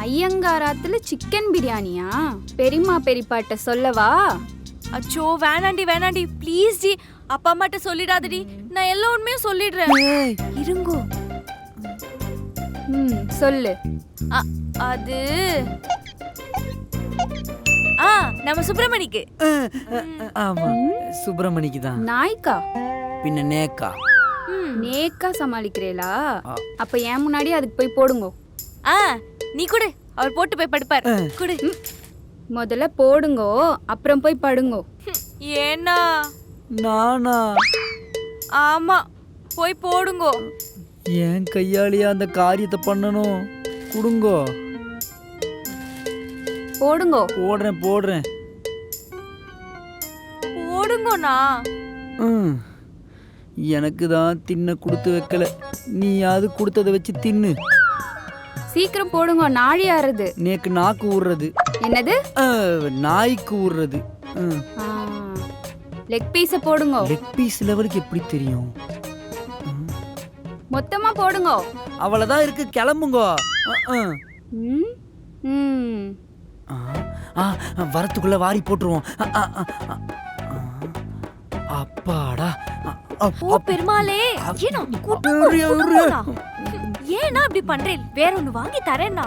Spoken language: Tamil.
ஐயங்காராத்துல சிக்கன் பிரியாணியா? பெரியம்மா பெரியப்பாட்ட சொல்லவா? அச்சோ வேணாண்டி வேணாண்டி ப்ளீஸ் டி, அப்பா அம்மாட்ட சொல்லிடாதடி, நான் எல்லா உண்மையும் சொல்லிடுறேன். இருங்கோ. சொல்லு. அது நம்ம சுப்பிரமணிக்கு. ஆமா சுப்பிரமணிக்கு தான். நாய்க்கா? பின்ன நேக்கா. நேக்கா சமாளிக்கிறேளா? அப்ப ஏன் முன்னாடி அதுக்கு போய் போடுங்க. நீ கொடு, அவர் போட்டு போய் படுப்பார். கொடு. முதல்ல போடுங்கோ, அப்புறம் போய் படுங்கோ. ஏன்னா? நானா? ஆமா, போய் போடுங்கோ. என் கையாலேயே அந்த காரியத்தை பண்ணணும். குடுங்கோ. போடுங்கோ. போடுறேன் போடுறேன். போடுங்கோண்ணா. எனக்கு தான் தின்ன கொடுத்து வைக்கல, நீயாவது கொடுத்ததை வச்சு தின்னு. சீக்கிரம் போடுங்க, நாழி ஆறுது. நேக்கு நாக்கு ஊறுறது. என்னது? நாய்க்கு ஊறுறது. லெக் பீஸ போடுங்க. லெக் பீஸ் லெவலுக்கு எப்படி தெரியும்? மொத்தமா போடுங்க. அவ்வளவுதான் இருக்கு, கிளம்புங்கோ. வரத்துக்குள்ள வாரி போட்டுருவோம். அப்பாடா. ஓ பெருமாளே, ஏன்னா கூட்டு ஏன்னா அப்படி பண்றேன்? வேற ஒண்ணு வாங்கி தரேன்னா.